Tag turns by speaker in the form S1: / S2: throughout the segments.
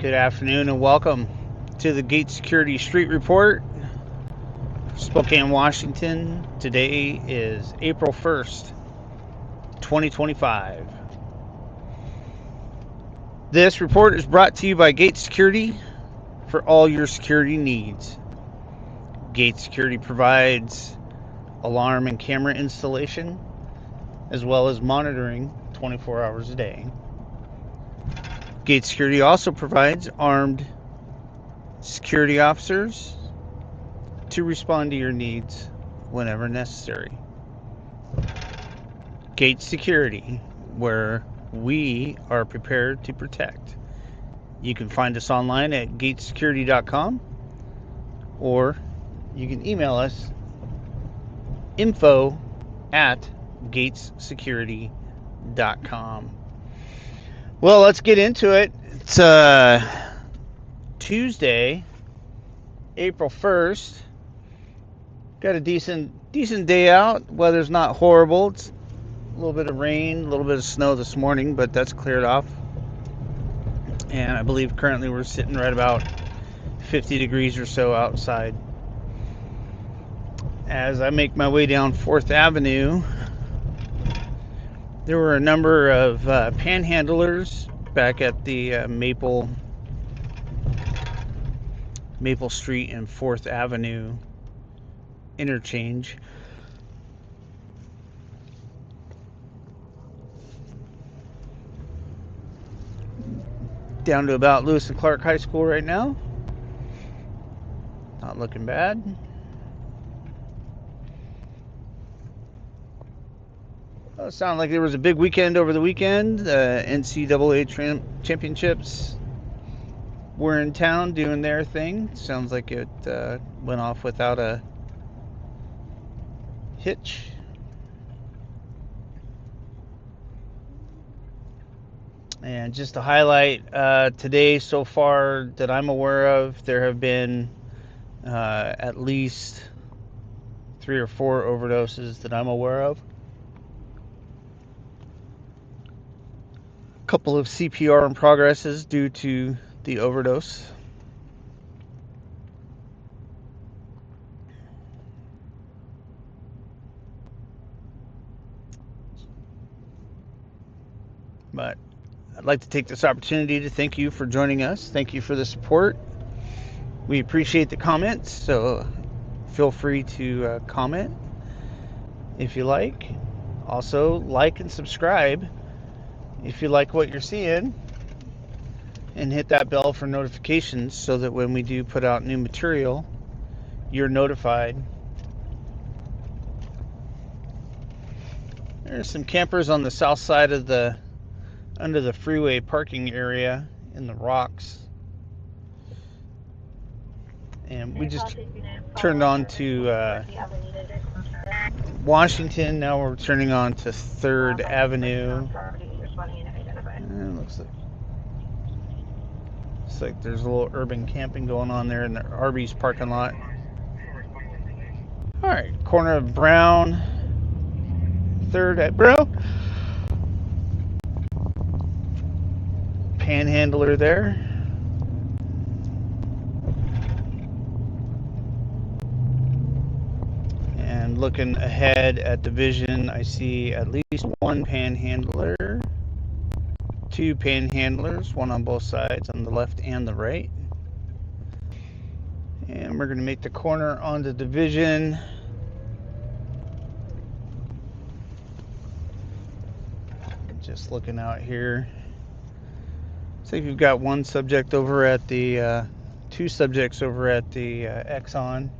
S1: Good afternoon and welcome to the Gate Security Street Report, Spokane, Washington. Today is April 1st, 2025. This report is brought to you by Gate Security for all your security needs. Gate Security provides alarm and camera installation as well as monitoring 24 hours a day. Gate Security also provides armed security officers to respond to your needs whenever necessary. Gate Security, where we are prepared to protect. You can find us online at gatesecurity.com, or you can email us info@gatesecurity.com. Well, let's get into it. It's Tuesday, April 1st. Got a decent day out. Weather's not horrible. It's a little bit of rain, a little bit of snow this morning, but that's cleared off. And I believe currently we're sitting right about 50 degrees or so outside. As I make my way down 4th Avenue, there were a number of panhandlers back at the Maple Street and 4th Avenue interchange. Down to about Lewis and Clark High School right now. Not looking bad. Well, it sounded like there was a big weekend over the weekend. NCAA championships were in town doing their thing. Sounds like it went off without a hitch. And just to highlight, today so far that I'm aware of, there have been at least 3 or 4 overdoses that I'm aware of. A couple of CPR in progresses due to the overdose. But I'd like to take this opportunity to thank you for joining us. Thank you for the support. We appreciate the comments, so feel free to comment if you like. Also, like and subscribe if you like what you're seeing, and hit that bell for notifications so that when we do put out new material, you're notified. There's some campers on the south side of under the freeway parking area in the rocks. And we just turned on to Washington. Now we're turning on to 3rd Avenue. And looks like there's a little urban camping going on there in the Arby's parking lot. Alright, corner of Brown, 3rd at Brown. Panhandler there. And looking ahead at Division, I see at least 1 panhandler, 2 panhandlers, 1 on both sides, on the left and the right. And we're going to make the corner onto Division. Just looking out here. Looks like we've got 1 subject over at the, 2 subjects over at the Exxon.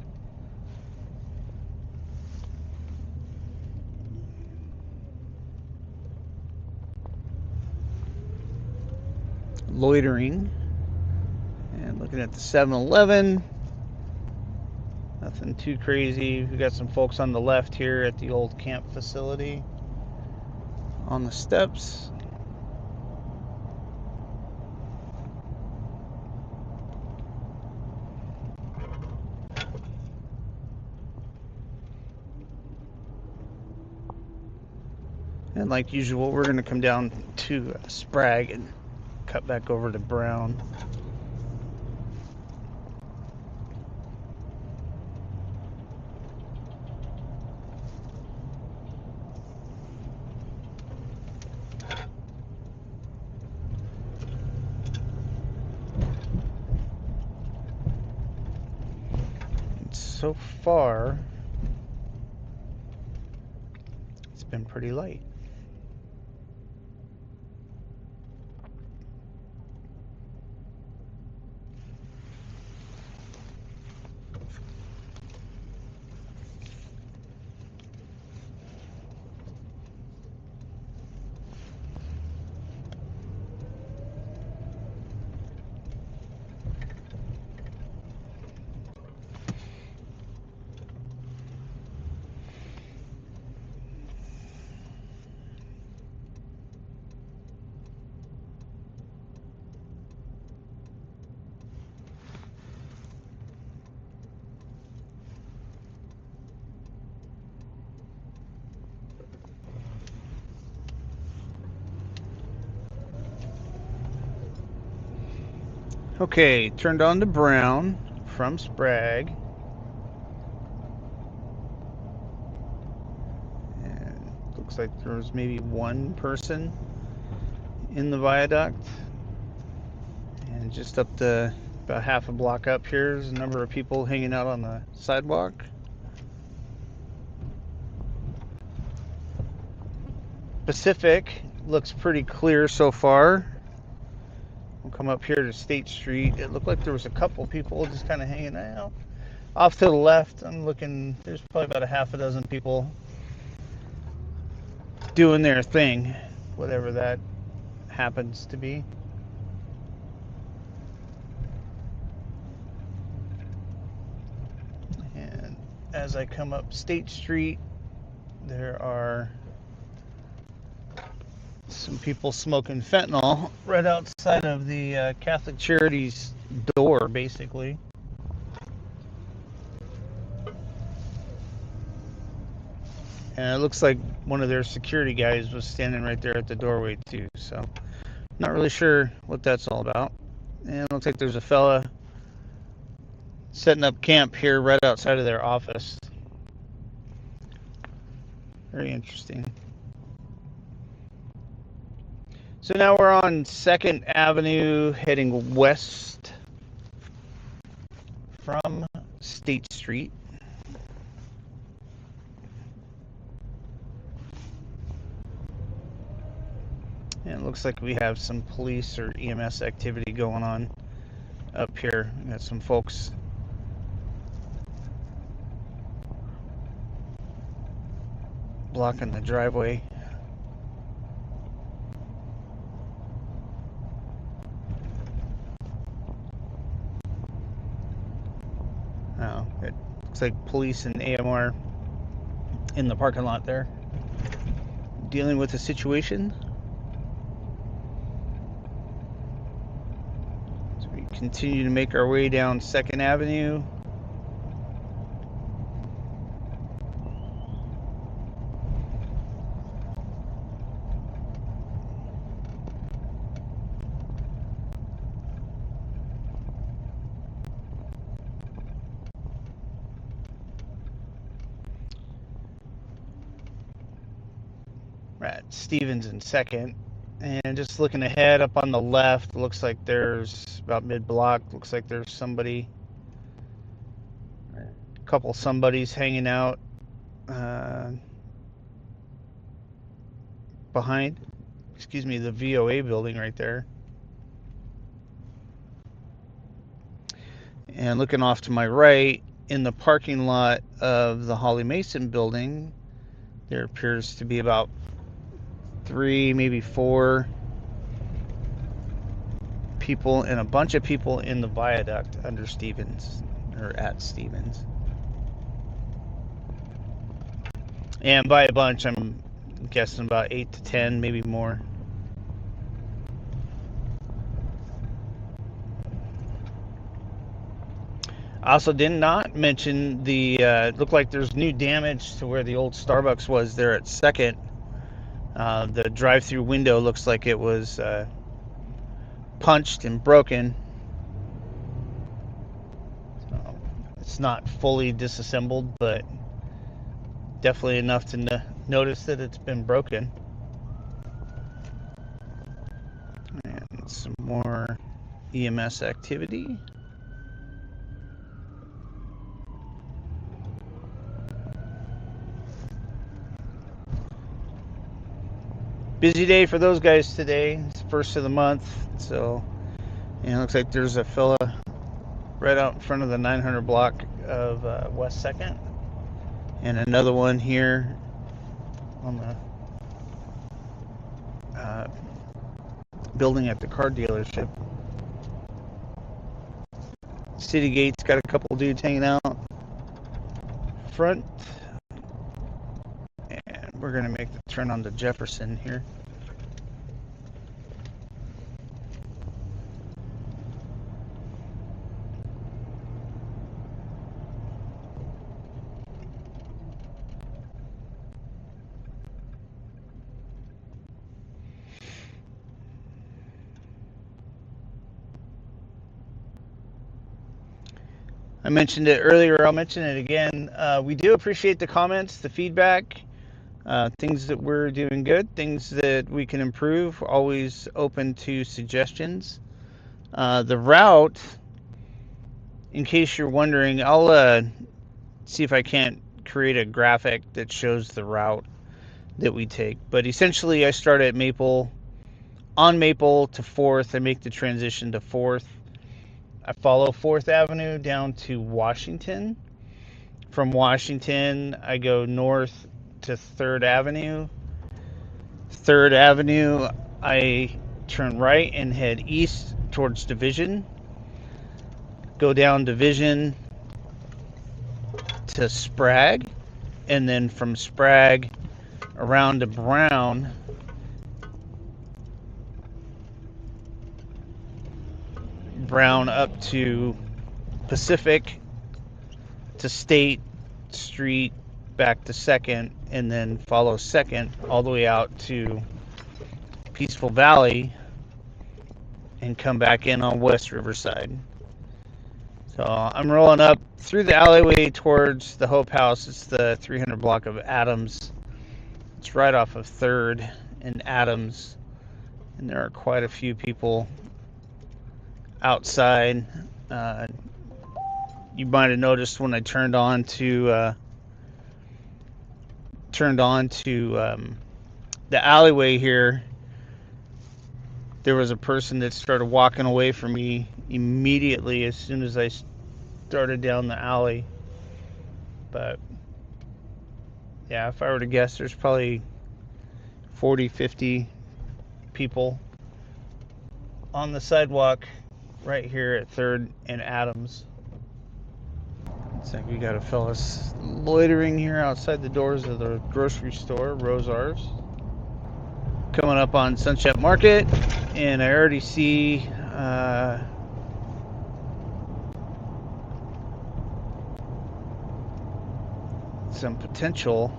S1: Loitering. And looking at the 7-Eleven. Nothing too crazy. We got some folks on the left here at the old camp facility on the steps. And like usual, we're going to come down to Sprague and cut back over to Brown. so far, it's been pretty light. Okay, turned on to brown from Sprague. And looks like there was maybe one person in the viaduct. And just up the about half a block up here is a number of people hanging out on the sidewalk. Pacific looks pretty clear so far. We'll come up here to State Street. It looked like there was a couple people just kind of hanging out. Off to the left, I'm looking, there's probably about a half a dozen people doing their thing, whatever that happens to be. And as I come up State Street, there are some people smoking fentanyl right outside of the Catholic Charities door, basically. And it looks like one of their security guys was standing right there at the doorway too, so not really sure what that's all about. And it looks like there's a fella setting up camp here right outside of their office. Very interesting. So now we're on 2nd Avenue heading west from State Street. And it looks like we have some police or EMS activity going on up here. We got some folks blocking the driveway. Oh, it looks like police and AMR in the parking lot there, dealing with the situation. So we continue to make our way down 2nd Avenue. At Stevens in 2nd, and just looking ahead up on the left, looks like there's about mid-block, looks like there's somebody, a couple somebodies hanging out behind, the VOA building right there. And looking off to my right, in the parking lot of the Holly Mason building, there appears to be about 3, maybe 4 people and a bunch of people in the viaduct under Stevens, or at Stevens. And by a bunch, I'm guessing about 8 to 10, maybe more. I also did not mention the, looked like there's new damage to where the old Starbucks was there at 2nd. The drive-through window looks like it was punched and broken. So it's not fully disassembled, but definitely enough to notice that it's been broken. And some more EMS activity. Busy day for those guys today. It's the first of the month, so looks like there's a fella right out in front of the 900 block of West 2nd, and another one here on the building at the car dealership. City Gate's got a couple dudes hanging out front, and we're gonna make the turn onto Jefferson here. I mentioned it earlier, I'll mention it again. We do appreciate the comments, the feedback, things that we're doing good, things that we can improve, always open to suggestions. The route, in case you're wondering, I'll see if I can't create a graphic that shows the route that we take. But essentially, I start at Maple, on Maple to 4th, I make the transition to 4th. I follow 4th Avenue down to Washington. From Washington, I go north to 3rd Avenue. 3rd Avenue, I turn right and head east towards Division. Go down Division to Sprague, and then from Sprague around to Brown. Brown up to Pacific, to State Street, back to 2nd, and then follow 2nd all the way out to Peaceful Valley and come back in on West Riverside. So I'm rolling up through the alleyway towards the Hope House. It's the 300 block of Adams. It's right off of 3rd and Adams, and there are quite a few people outside. You might have noticed when I turned on to the alleyway here, there was a person that started walking away from me immediately as soon as I started down the alley. But yeah, if I were to guess, there's probably 40, 50 people on the sidewalk right here at 3rd and Adams. Looks like we got a fella loitering here outside the doors of the grocery store, Rosar's. Coming up on Sunset Market, and I already see some potential,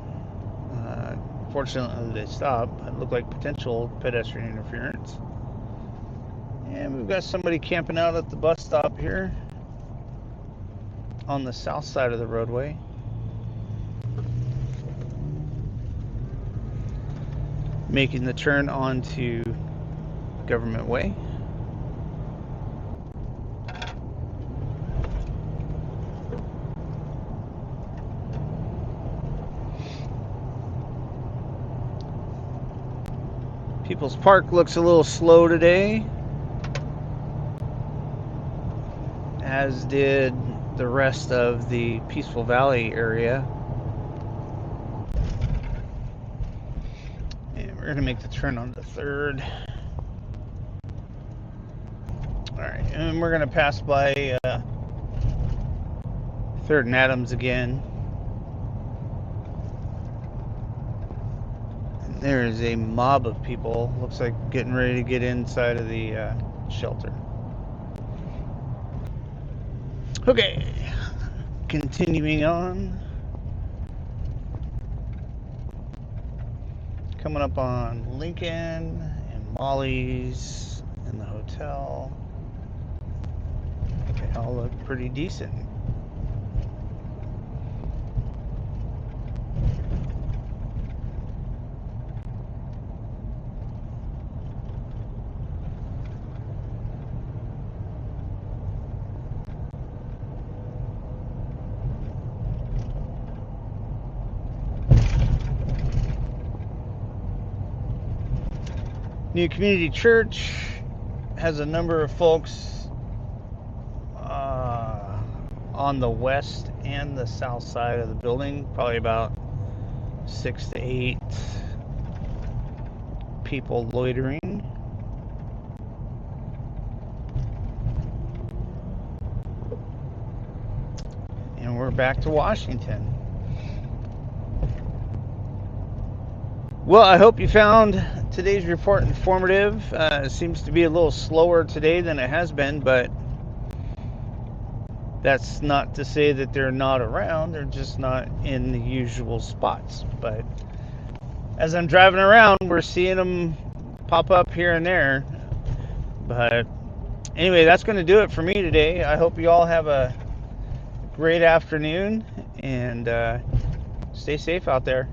S1: fortunately they stopped, it looked like potential pedestrian interference. And we've got somebody camping out at the bus stop here on the south side of the roadway. Making the turn onto Government Way. People's Park looks a little slow today, as did the rest of the Peaceful Valley area. And we're going to make the turn on the 3rd. Alright, and we're going to pass by 3rd and Adams again. And there is a mob of people, looks like getting ready to get inside of the shelter. Okay, continuing on. Coming up on Lincoln and Molly's and the hotel. They all look pretty decent. New Community Church has a number of folks on the west and the south side of the building, probably about 6 to 8 people loitering. And we're back to Washington. Well, I hope you found today's report informative. It seems to be a little slower today than it has been, but that's not to say that they're not around. They're just not in the usual spots. But as I'm driving around, we're seeing them pop up here and there. But anyway, that's going to do it for me today. I hope you all have a great afternoon, and stay safe out there.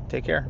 S1: Take care.